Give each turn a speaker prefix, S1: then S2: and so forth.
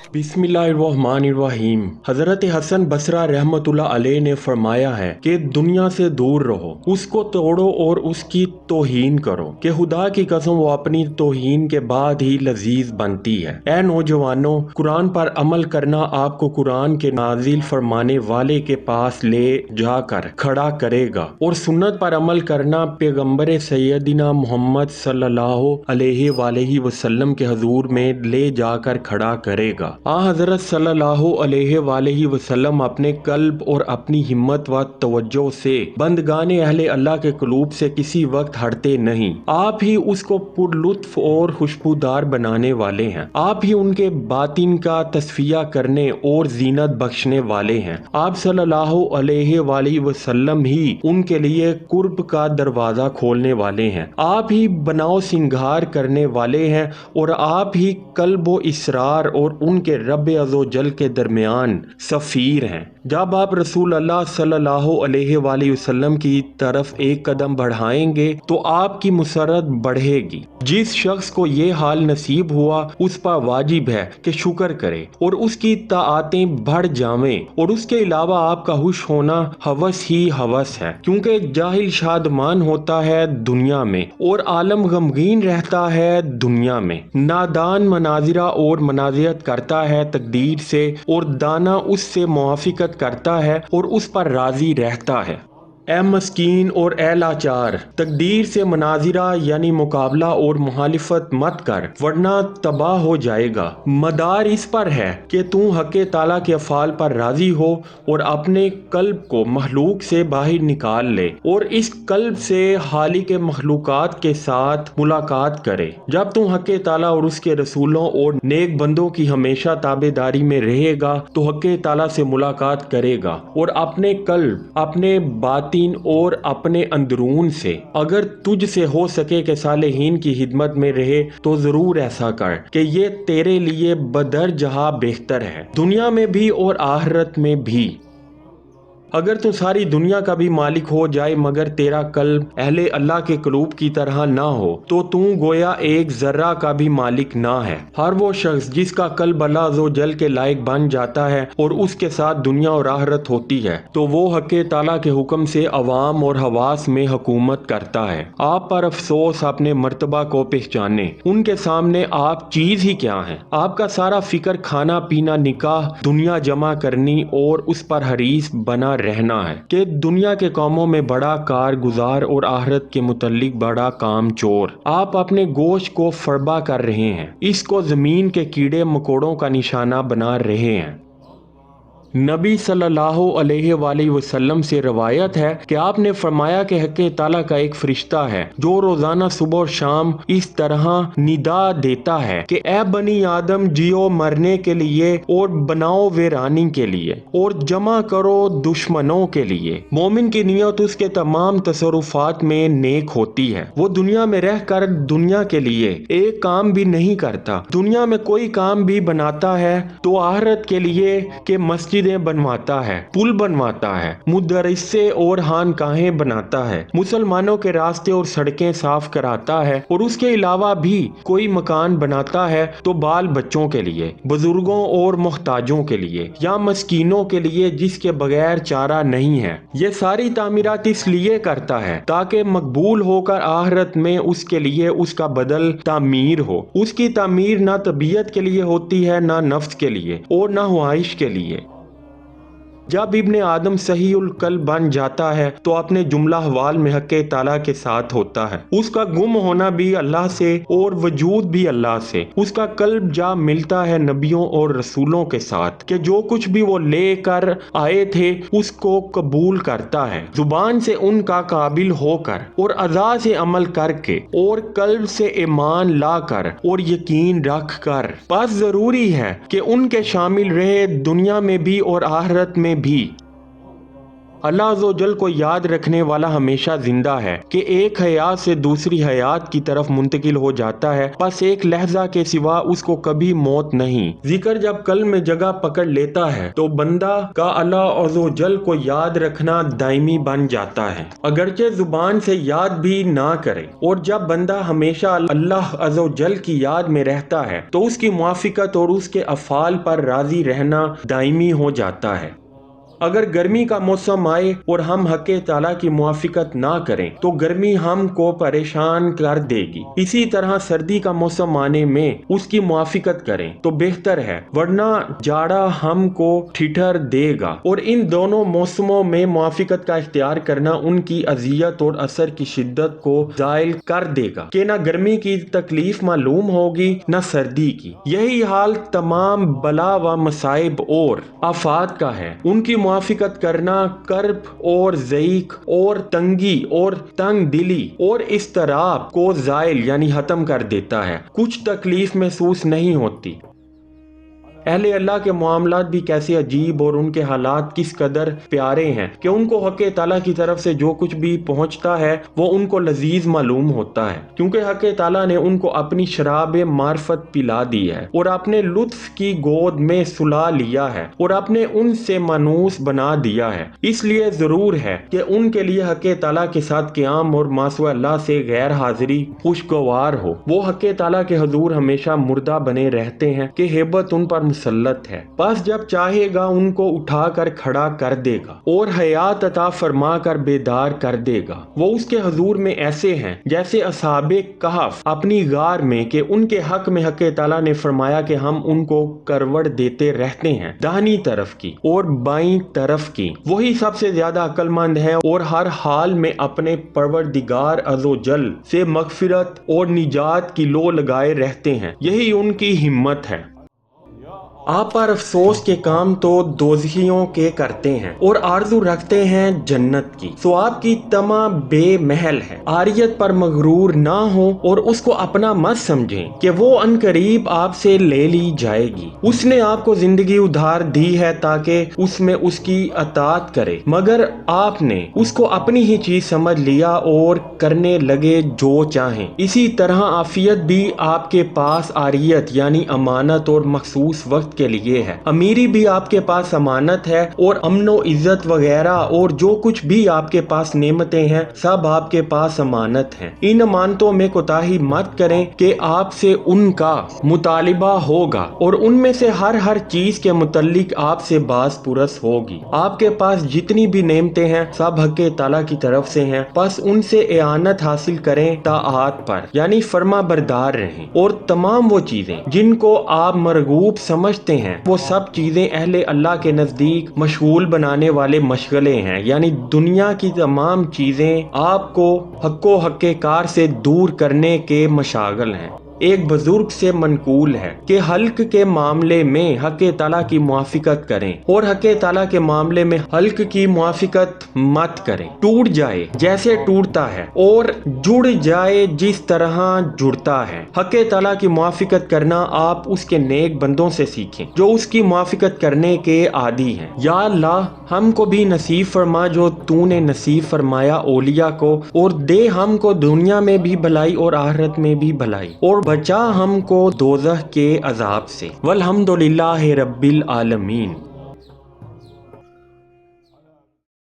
S1: बिस्मिल्लाहिर्रहमानिर्रहीम। हजरत हसन बसरा रहमतुल्लाह अलैह ने फरमाया है कि दुनिया से दूर रहो, उसको तोड़ो और उसकी तौहीन करो कि खुदा की कसम वो अपनी तौहीन के बाद ही लजीज बनती है। ए नौजवानों, कुरान पर अमल करना आपको कुरान के नाजिल फरमाने वाले के पास ले जाकर खड़ा करेगा और सुन्नत पर अमल करना पैगम्बर सैयदिना मोहम्मद सल्लल्लाहु अलैहि वसल्लम के हजूर में ले जाकर खड़ा करेगा। हजरत सल्लल्लाहु अलैहि वसल्लम अपने कल्ब और अपनी हिम्मत व तवज्जो से बंदगाने अहले अल्लाह के कुलूब से किसी वक्त हटते नहीं। आप ही उसको पुरलुत्फ और खुशबूदार बनाने वाले हैं। आप ही उनके बातिन का तस्फिया करने और जीनत बख्शने वाले हैं। आप सल्लल्लाहु अलैहि वसल्लम ही उनके लिए कुर्ब का दरवाजा खोलने वाले हैं। आप ही बनाओ सिंगार करने वाले हैं और आप ही कल्ब व इसरार और उनके रब अज़ो जल के दरमियान सफ़ीर हैं। जब आप रसूल अल्लाह सल्लल्लाहु अलैहि वसल्लम की तरफ एक कदम बढ़ाएंगे तो आपकी मुसरत बढ़ेगी। जिस शख्स को ये हाल नसीब हुआ उस पर वाजिब है कि शुक्र करे और उसकी ताआतें बढ़ जावें, और उसके अलावा आपका खुश होना हवस ही हवस है, क्योंकि जाहिल शादमान होता है दुनिया में और आलम गमगीन रहता है दुनिया में। नादान मनाजिरा और मनाजियत करता है तकदीर से, और दाना उससे मुआफिकत करता है और उस पर राजी रहता है। ए मस्कीन और ए लाचार, तकदीर से मनाजिरा यानी मुकाबला और मुखालिफत मत कर, वरना तबाह हो जाएगा। मदार इस पर है कि तू हक़ ताला के अफ़ाल पर राजी हो और अपने कल्ब को मखलूक से बाहर निकाल ले और इस कल्ब से खालिक मखलूकात के साथ मुलाकात करे। जब तू हक़ ताला और उसके रसूलों और नेक बंदों की हमेशा ताबेदारी में रहेगा तो हक़ ताला से मुलाकात करेगा और अपने कल्ब, अपने बातिन और अपने अंदरून से अगर तुझ से हो सके कि सालेहीन की खिदमत में रहे तो जरूर ऐसा कर कि ये तेरे लिए बदर जहां बेहतर है, दुनिया में भी और आखिरत में भी। अगर तू सारी दुनिया का भी मालिक हो जाए मगर तेरा कल्ब अहले अल्लाह के कुलूब की तरह ना हो तो तू गोया एक जर्रा का भी मालिक ना है। हर वो शख्स जिसका कल्ब अल्लाह अज़्ज़ो जल के लायक बन जाता है और उसके साथ दुनिया और आखिरत होती है तो वो हक़ ताला के हुक्म से अवाम और हवास में हुकूमत करता है। आप पर अफसोस, अपने मर्तबा को पहचाने, उनके सामने आप चीज ही क्या है। आपका सारा फिक्र खाना पीना, निकाह, दुनिया जमा करनी और उस पर हरीस बना रहना है कि दुनिया के कामों में बड़ा कारगुजार और आखिरत के मुतल्लिक बड़ा काम चोर। आप अपने गोश्त को फरबा कर रहे हैं, इसको जमीन के कीड़े मकोड़ों का निशाना बना रहे हैं। नबी सल्लल्लाहु अलैहि वसल्लम से रवायत है कि आपने फरमाया कि हक़ ताला का एक फरिश्ता है जो रोजाना सुबह और शाम इस तरह निदा देता है कि ए बनी आदम, जियो मरने के लिए और बनाओ वीरानी के लिए और जमा करो दुश्मनों के लिए। मोमिन की नियत उसके तमाम तसरुफात में नेक होती है। वो दुनिया में रह कर दुनिया के लिए एक काम भी नहीं करता। दुनिया में कोई काम भी बनाता है तो आखिरत के लिए के मस्जिद बनवाता है, पुल बनवाता है, मुदरसे और खानकाहें बनाता है, मुसलमानों के रास्ते और सड़कें साफ कराता है, और उसके अलावा भी कोई मकान बनाता है तो बाल बच्चों के लिए, बुजुर्गों और मोहताजों के लिए या मस्कीनों के लिए जिसके बगैर चारा नहीं है। ये सारी तामीरात इसलिए करता है ताकि मकबूल होकर आखिरत में उसके लिए उसका बदल तामीर हो। उसकी तामीर ना तबीयत के लिए होती है, ना नफ्स के लिए और ना ख्वाहिश के लिए। जब इब्ने आदम सही उल कल्ब बन जाता है तो अपने जुमला हवाल में हक़ ताला के साथ होता है। उसका गुम होना भी अल्लाह से और वजूद भी अल्लाह से। उसका कल्ब जा मिलता है नबियों और रसूलों के साथ कि जो कुछ भी वो लेकर आए थे उसको कबूल करता है, जुबान से उनका काबिल होकर और अज़ा से अमल करके और कल्ब से ईमान लाकर और यकीन रख कर। बस जरूरी है कि उनके शामिल रहे दुनिया में भी और आखिरत में भी। اللہ عز و جل کو یاد رکھنے والا ہمیشہ زندہ ہے کہ ایک حیات سے دوسری حیات کی طرف منتقل ہو جاتا ہے، بس ایک لحظہ کے سوا اس کو کبھی موت نہیں۔ ذکر جب قلب میں جگہ پکڑ لیتا ہے تو بندہ کا اللہ عز و جل کو یاد رکھنا دائمی بن جاتا ہے، اگرچہ زبان سے یاد بھی نہ کرے۔ اور جب بندہ ہمیشہ اللہ عز و جل کی یاد میں رہتا ہے تو اس کی موافقت اور اس کے افعال پر راضی رہنا دائمی ہو جاتا ہے۔ اگر گرمی کا موسم آئے اور ہم حق تعالیٰ کی موافقت نہ کریں تو گرمی ہم کو پریشان کر دے گی، اسی طرح سردی کا موسم آنے میں اس کی موافقت کریں تو بہتر ہے، ورنہ جاڑا ہم کو ٹھٹھر دے گا۔ اور ان دونوں موسموں میں موافقت کا اختیار کرنا ان کی اذیت اور اثر کی شدت کو زائل کر دے گا کہ نہ گرمی کی تکلیف معلوم ہوگی نہ سردی کی۔ یہی حال تمام بلا و مصائب اور آفات کا ہے۔ ان کی موافقت کرنا کرب اور ضیق اور تنگی اور تنگ دلی اور اضطراب کو زائل یعنی ختم کر دیتا ہے، کچھ تکلیف محسوس نہیں ہوتی۔ اہل اللہ کے معاملات بھی کیسے عجیب اور ان کے حالات کس قدر پیارے ہیں کہ ان کو حق تعالیٰ کی طرف سے جو کچھ بھی پہنچتا ہے وہ ان کو لذیذ معلوم ہوتا ہے، کیونکہ حق تعالیٰ نے ان کو اپنی شراب معرفت پلا دی ہے اور اپنے لطف کی گود میں سلا لیا ہے اور اپنے ان سے مانوس بنا دیا ہے۔ اس لیے ضرور ہے کہ ان کے لیے حق تعالیٰ کے ساتھ قیام اور ماسوہ اللہ سے غیر حاضری خوشگوار ہو۔ وہ حق تعالیٰ کے حضور ہمیشہ مردہ بنے رہتے ہیں کہ ہیبت ان پر مسلط ہے، بس جب چاہے گا ان کو اٹھا کر کھڑا کر دے گا اور حیات عطا فرما کر بیدار کر دے گا۔ وہ اس کے حضور میں ایسے ہیں جیسے اصحاب کہف اپنی غار میں کہ ان کے حق میں حق تعالیٰ نے فرمایا کہ ہم ان کو کروڑ دیتے رہتے ہیں، داہنی طرف کی اور بائیں طرف کی۔ وہی سب سے زیادہ عقل مند ہے اور ہر حال میں اپنے پروردگار عز و جل سے مغفرت اور نجات کی لو لگائے رہتے ہیں، یہی ان کی ہمت ہے۔ آپ پر افسوس کے کام تو دوزخیوں کے کرتے ہیں اور آرزو رکھتے ہیں جنت کی، سو آپ کی طمع بے محل ہے۔ عاریت پر مغرور نہ ہو اور اس کو اپنا مت سمجھیں کہ وہ عنقریب آپ سے لے لی جائے گی۔ اس نے آپ کو زندگی ادھار دی ہے تاکہ اس میں اس کی اطاعت کرے، مگر آپ نے اس کو اپنی ہی چیز سمجھ لیا اور کرنے لگے جو چاہیں۔ اسی طرح عافیت بھی آپ کے پاس عاریت یعنی امانت اور مخصوص وقت کے لیے ہے، امیری بھی آپ کے پاس امانت ہے اور امن و عزت وغیرہ اور جو کچھ بھی آپ کے پاس نعمتیں ہیں سب آپ کے پاس امانت ہیں۔ ان امانتوں میں کوتاہی مت کریں کہ آپ سے ان کا مطالبہ ہوگا اور ان میں سے ہر چیز کے متعلق آپ سے باز پرس ہوگی۔ آپ کے پاس جتنی بھی نعمتیں ہیں سب حق تعالیٰ کی طرف سے ہیں، بس ان سے اعانت حاصل کریں، طاعات پر یعنی فرما بردار رہیں، اور تمام وہ چیزیں جن کو آپ مرغوب سمجھتے ہیں وہ سب چیزیں اہل اللہ کے نزدیک مشغول بنانے والے مشغلے ہیں، یعنی دنیا کی تمام چیزیں آپ کو حق و حق کار سے دور کرنے کے مشاغل ہیں۔ ایک بزرگ سے منقول ہے کہ حلق کے معاملے میں حق تعالیٰ کی موافقت کریں اور حق تعالیٰ کے معاملے میں حلق کی موافقت مت کریں، ٹوٹ جائے جیسے ٹوٹتا ہے اور جڑ جائے جس طرح جڑتا ہے۔ حق تعالیٰ کی موافقت کرنا آپ اس کے نیک بندوں سے سیکھیں جو اس کی موافقت کرنے کے عادی ہیں۔ یا اللہ ہم کو بھی نصیب فرما جو تو نے نصیب فرمایا اولیاء کو، اور دے ہم کو دنیا میں بھی بھلائی اور آخرت میں بھی بھلائی، اور بچا ہم کو دوزخ کے عذاب سے۔ والحمدللہ رب العالمین۔